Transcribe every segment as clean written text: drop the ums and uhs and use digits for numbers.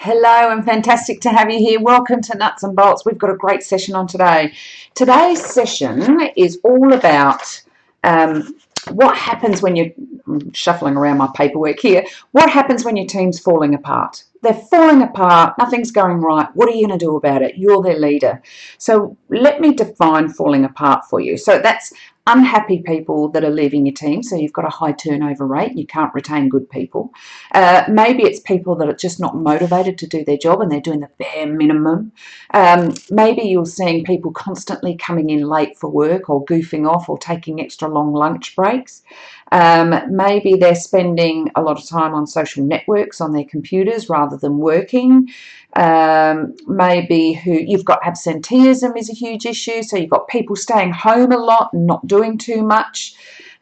Hello, and fantastic to have you here. Welcome to Nuts and Bolts. We've got a great session on today. Today's session is all about what happens when I'm shuffling around my paperwork here. What happens when your team's falling apart? They're falling apart, nothing's going right. What are you going to do about it? You're their leader. So let me define falling apart for you. So that's unhappy people that are leaving your team. So you've got a high turnover rate and you can't retain good people. Maybe it's people that are just not motivated to do their job and they're doing the bare minimum. Maybe you're seeing people constantly coming in late for work or goofing off or taking extra long lunch breaks. Maybe they're spending a lot of time on social networks on their computers rather than working. Maybe you've got absenteeism is a huge issue, so you've got people staying home a lot and not doing too much.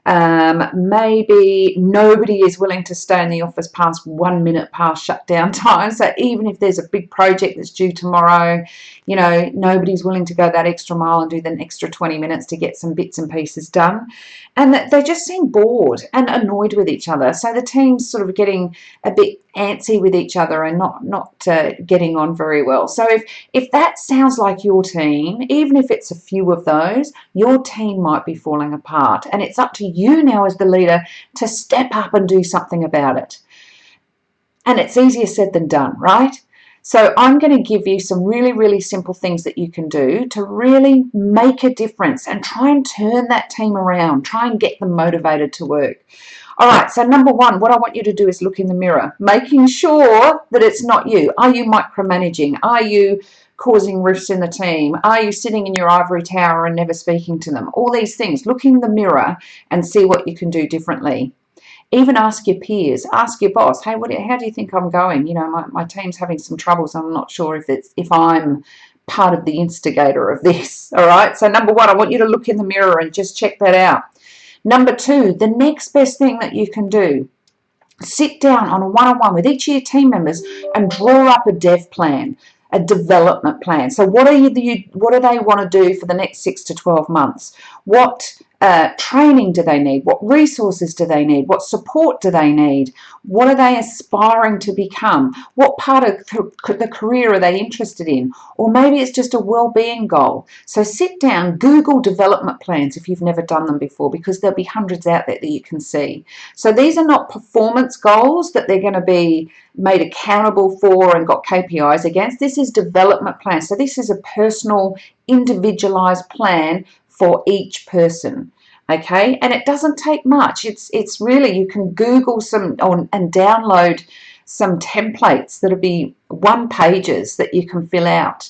Maybe nobody is willing to stay in the office past 1 minute past shutdown time. So even if there's a big project that's due tomorrow, nobody's willing to go that extra mile and do the extra 20 minutes to get some bits and pieces done. And that they just seem bored and annoyed with each other. So the team's sort of getting a bit antsy with each other and not getting on very well. So if that sounds like your team, even if it's a few of those, your team might be falling apart. And it's up to you now as the leader to step up and do something about it. And it's easier said than done, right? So I'm going to give you some really, really simple things that you can do to really make a difference and try and turn that team around, try and get them motivated to work. All right, so number one, what I want you to do is look in the mirror, making sure that it's not you. Are you micromanaging? Are you causing rifts in the team? Are you sitting in your ivory tower and never speaking to them? All these things. Look in the mirror and see what you can do differently. Even ask your peers, ask your boss, hey, how do you think I'm going? My team's having some troubles. I'm not sure if I'm part of the instigator of this. All right, so number one, I want you to look in the mirror and just check that out. Number two, the next best thing that you can do, sit down on a one-on-one with each of your team members and draw up a dev plan, a development plan. So what do they want to do for the next 6 to 12 months? What training do they need? What resources do they need? What support do they need? What are they aspiring to become? What part of the career are they interested in? Or maybe it's just a well-being goal. So sit down, Google development plans if you've never done them before, because there'll be hundreds out there that you can see. So these are not performance goals that they're going to be made accountable for and got KPIs against. This is development plan. So this is a personal, individualized plan for each person. Okay, and it doesn't take much. It's really, you can Google some and download some templates that'll be 1 pages that you can fill out.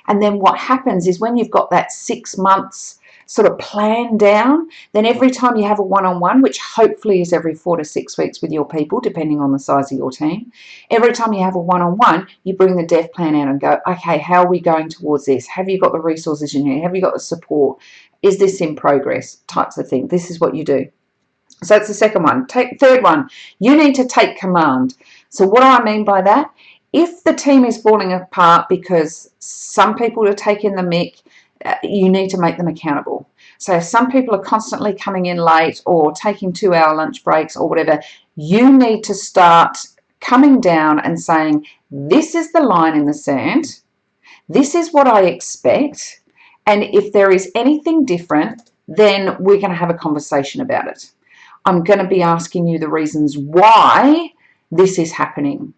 And then what happens is when you've got that 6 months sort of plan down, then every time you have a one-on-one, which hopefully is every 4 to 6 weeks with your people, depending on the size of your team, every time you have a one-on-one, you bring the dev plan out and go, okay, how are we going towards this? Have you got the resources you need? Have you got the support? Is this in progress? Types of thing. This is what you do. So it's the second one. Third one, you need to take command. So what do I mean by that? If the team is falling apart because some people are taking the mick, you need to make them accountable. So if some people are constantly coming in late or taking 2-hour lunch breaks or whatever, you need to start coming down and saying, this is the line in the sand. This is what I expect. And if there is anything different, then we're going to have a conversation about it. I'm going to be asking you the reasons why this is happening.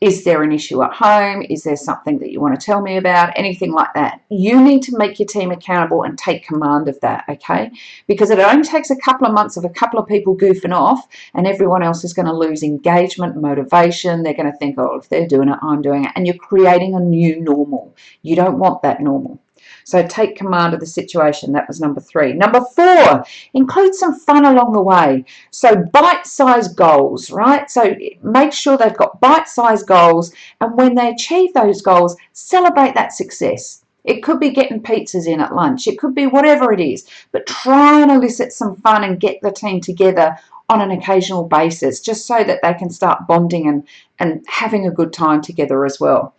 Is there an issue at home? Is there something that you want to tell me about? Anything like that. You need to make your team accountable and take command of that, okay? Because it only takes a couple of months of a couple of people goofing off and everyone else is going to lose engagement, motivation. They're going to think, oh, if they're doing it, I'm doing it. And you're creating a new normal. You don't want that normal. So take command of the situation. That was number 3. Number 4, include some fun along the way. So bite-sized goals, right? So make sure they've got bite-sized goals, and when they achieve those goals, celebrate that success. It could be getting pizzas in at lunch. It could be whatever it is, but try and elicit some fun and get the team together on an occasional basis, just so that they can start bonding and having a good time together as well.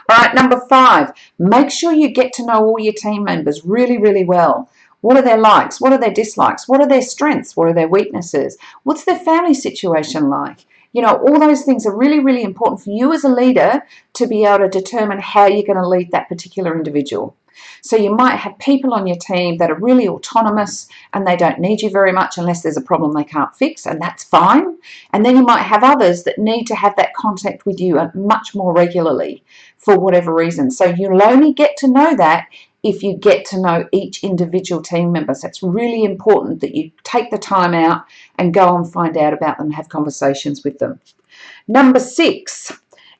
All right, number 5, make sure you get to know all your team members really, really well. What are their likes? What are their dislikes? What are their strengths? What are their weaknesses? What's their family situation like? You know, all those things are really, really important for you as a leader to be able to determine how you're going to lead that particular individual. So you might have people on your team that are really autonomous and they don't need you very much unless there's a problem they can't fix, and that's fine. And then you might have others that need to have that contact with you much more regularly for whatever reason. So you'll only get to know that if you get to know each individual team member. So it's really important that you take the time out and go and find out about them, have conversations with them. Number 6,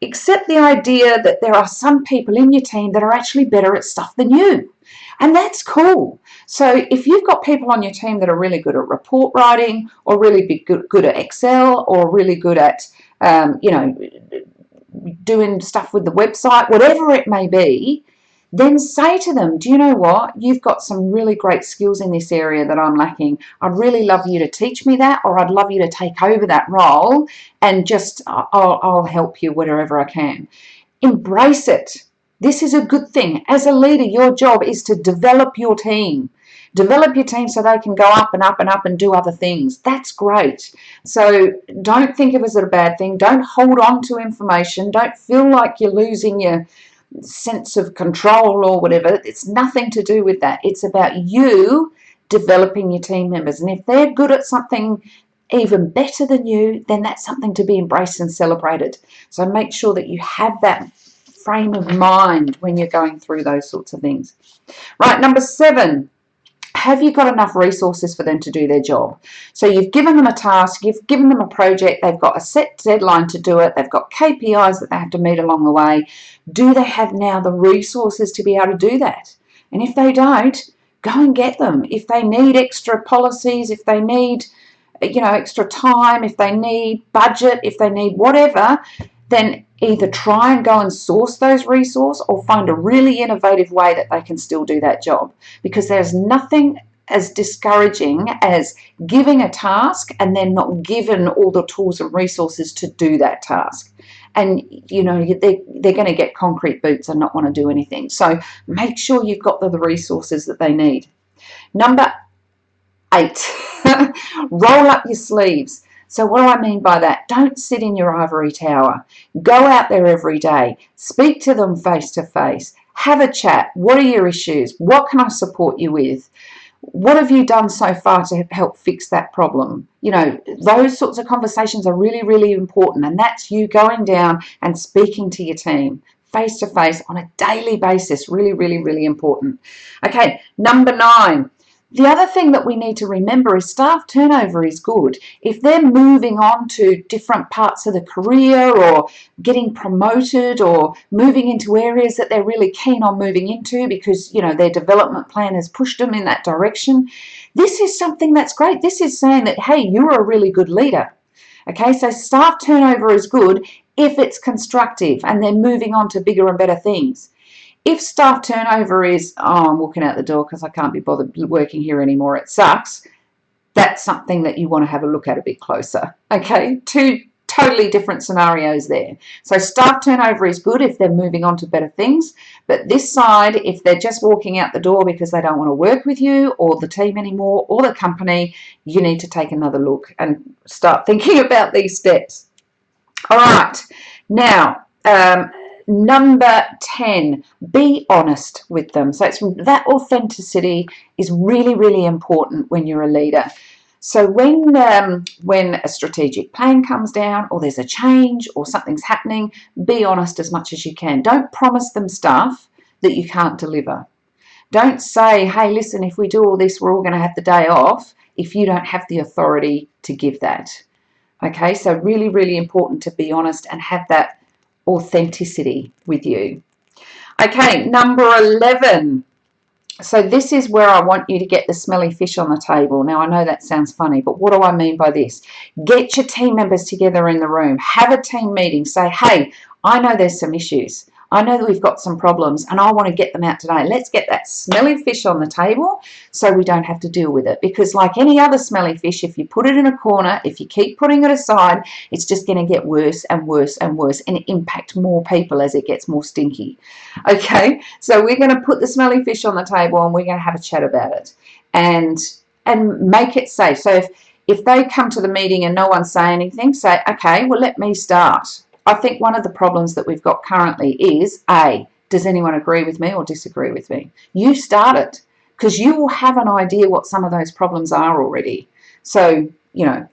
accept the idea that there are some people in your team that are actually better at stuff than you. And that's cool. So if you've got people on your team that are really good at report writing, or really good at Excel, or really good at, doing stuff with the website, whatever it may be, then say to them, do you know what? You've got some really great skills in this area that I'm lacking. I'd really love you to teach me that, or I'd love you to take over that role, and just I'll help you wherever I can. Embrace it. This is a good thing. As a leader, your job is to develop your team. Develop your team so they can go up and up and up and do other things. That's great. So don't think of it as a bad thing. Don't hold on to information. Don't feel like you're losing your sense of control or whatever. It's nothing to do with that. It's about you developing your team members. And if they're good at something even better than you, then that's something to be embraced and celebrated. So make sure that you have that frame of mind when you're going through those sorts of things. Right, number 7. Have you got enough resources for them to do their job? So you've given them a task, you've given them a project, they've got a set deadline to do it, they've got KPIs that they have to meet along the way. Do they have now the resources to be able to do that? And if they don't, go and get them. If they need extra policies, if they need, extra time, if they need budget, if they need whatever, then either try and go and source those resources or find a really innovative way that they can still do that job. Because there's nothing as discouraging as giving a task and then not given all the tools and resources to do that task. And, they're going to get concrete boots and not want to do anything. So make sure you've got the resources that they need. Number 8, roll up your sleeves. So what do I mean by that? Don't sit in your ivory tower. Go out there every day. Speak to them face to face. Have a chat. What are your issues? What can I support you with? What have you done so far to help fix that problem? Those sorts of conversations are really, really important. And that's you going down and speaking to your team face to face on a daily basis. Really, really, really important. Okay, number 9. The other thing that we need to remember is staff turnover is good. If they're moving on to different parts of the career or getting promoted or moving into areas that they're really keen on moving into because, their development plan has pushed them in that direction, this is something that's great. This is saying that, hey, you're a really good leader. Okay, so staff turnover is good if it's constructive and they're moving on to bigger and better things. If staff turnover is, I'm walking out the door because I can't be bothered working here anymore, it sucks, that's something that you want to have a look at a bit closer. Okay, 2 totally different scenarios there. So staff turnover is good if they're moving on to better things, but this side, if they're just walking out the door because they don't want to work with you or the team anymore or the company, you need to take another look and start thinking about these steps. All right, now, number 10, be honest with them. So that authenticity is really, really important when you're a leader. So when a strategic plan comes down or there's a change or something's happening, be honest as much as you can. Don't promise them stuff that you can't deliver. Don't say, hey, listen, if we do all this, we're all going to have the day off, if you don't have the authority to give that. Okay, so really, really important to be honest and have that authenticity with you. Okay, number 11. So this is where I want you to get the smelly fish on the table. Now, I know that sounds funny, but what do I mean by this? Get your team members together in the room. Have a team meeting. Say, hey, I know there's some issues. I know that we've got some problems and I want to get them out today. Let's get that smelly fish on the table so we don't have to deal with it. Because like any other smelly fish, if you put it in a corner, if you keep putting it aside, it's just going to get worse and worse and worse and impact more people as it gets more stinky. Okay, so we're going to put the smelly fish on the table and we're going to have a chat about it and make it safe. So If they come to the meeting and no one's saying anything, say, okay, well, let me start. I think one of the problems that we've got currently is, A, does anyone agree with me or disagree with me? You start it, because you will have an idea what some of those problems are already. So,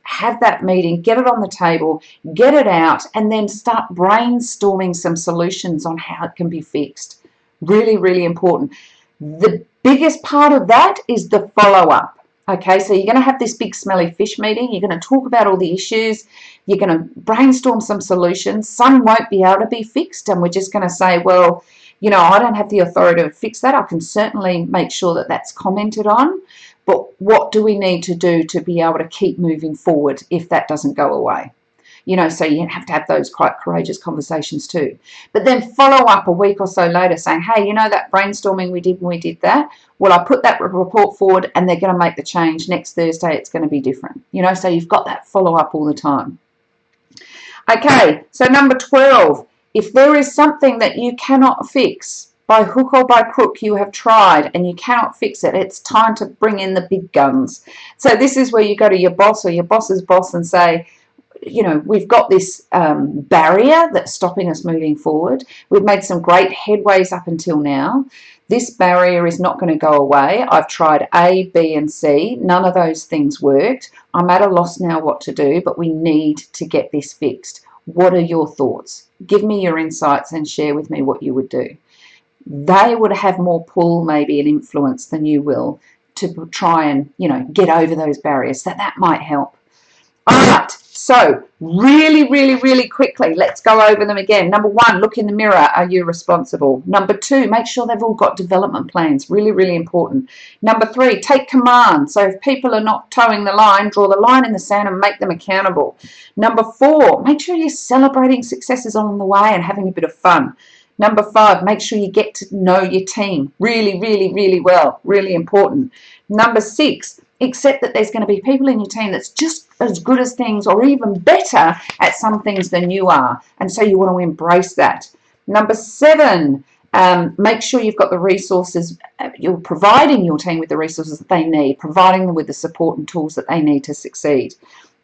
have that meeting, get it on the table, get it out, and then start brainstorming some solutions on how it can be fixed. Really, really important. The biggest part of that is the follow-up. Okay, so you're going to have this big smelly fish meeting. You're going to talk about all the issues. You're going to brainstorm some solutions. Some won't be able to be fixed, and we're just going to say, well, I don't have the authority to fix that. I can certainly make sure that that's commented on. But what do we need to do to be able to keep moving forward if that doesn't go away? So you have to have those quite courageous conversations too. But then follow up a week or so later saying, hey, that brainstorming we did when we did that? Well, I put that report forward and they're going to make the change. Next Thursday, it's going to be different. So you've got that follow up all the time. Okay, so number 12, if there is something that you cannot fix, by hook or by crook, you have tried and you cannot fix it, it's time to bring in the big guns. So this is where you go to your boss or your boss's boss and say, we've got this barrier that's stopping us moving forward. We've made some great headways up until now. This barrier is not going to go away. I've tried A, B, and C. None of those things worked. I'm at a loss now what to do, but we need to get this fixed. What are your thoughts? Give me your insights and share with me what you would do. They would have more pull maybe and influence than you will to try and, get over those barriers. So that might help. All right, so really, really, really quickly, let's go over them again. Number 1, look in the mirror. Are you responsible? Number 2, make sure they've all got development plans. Really, really important. Number 3, take command. So if people are not towing the line, draw the line in the sand and make them accountable. Number 4, make sure you're celebrating successes along the way and having a bit of fun. Number 5, make sure you get to know your team really, really, really well. Really important. Number 6, accept that there's going to be people in your team that's just as good as things or even better at some things than you are. And so you want to embrace that. Number 7, make sure you've got the resources, you're providing your team with the resources that they need, providing them with the support and tools that they need to succeed.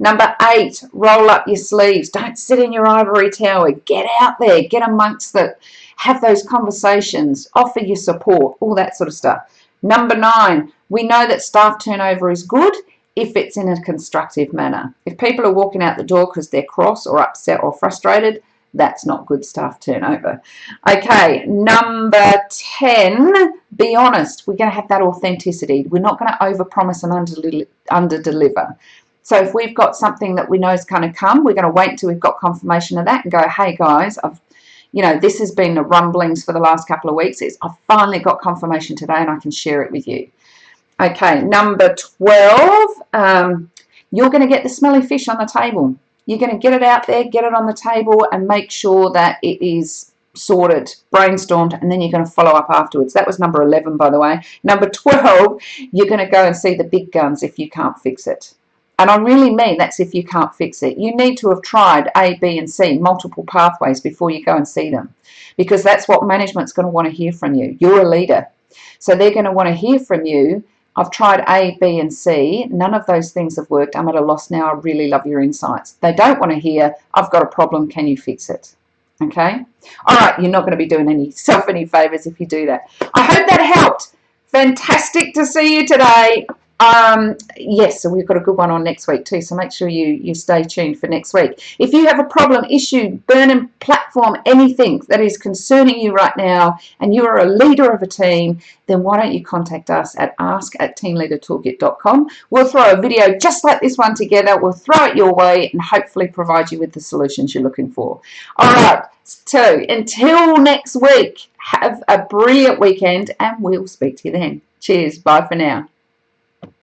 Number 8, roll up your sleeves. Don't sit in your ivory tower. Get out there. Get amongst it. Have those conversations. Offer your support. All that sort of stuff. Number 9, we know that staff turnover is good if it's in a constructive manner. If people are walking out the door because they're cross or upset or frustrated, that's not good staff turnover. Okay, number 10, be honest. We're going to have that authenticity. We're not going to overpromise and underdeliver. So if we've got something that we know is going to come, we're going to wait until we've got confirmation of that and go, hey guys, this has been the rumblings for the last couple of weeks. I've finally got confirmation today and I can share it with you. Okay, number 12, you're going to get the smelly fish on the table. You're going to get it out there, get it on the table and make sure that it is sorted, brainstormed, and then you're going to follow up afterwards. That was number 11, by the way. Number 12, you're going to go and see the big guns if you can't fix it. And I really mean that's if you can't fix it. You need to have tried A, B, and C, multiple pathways before you go and see them. Because that's what management's going to want to hear from you. You're a leader. So they're going to want to hear from you. I've tried A, B, and C. None of those things have worked. I'm at a loss now. I really love your insights. They don't want to hear, I've got a problem. Can you fix it? Okay? All right. You're not going to be doing yourself any favors if you do that. I hope that helped. Fantastic to see you today. Yes, so we've got a good one on next week too, so make sure you stay tuned for next week. If you have a problem, issue, burning platform, anything that is concerning you right now and you are a leader of a team, then why don't you contact us at ask@teamleadertoolkit.com. We'll throw a video just like this one together. We'll throw it your way and hopefully provide you with the solutions you're looking for. All right, so until next week, have a brilliant weekend and we'll speak to you then. Cheers. Bye for now.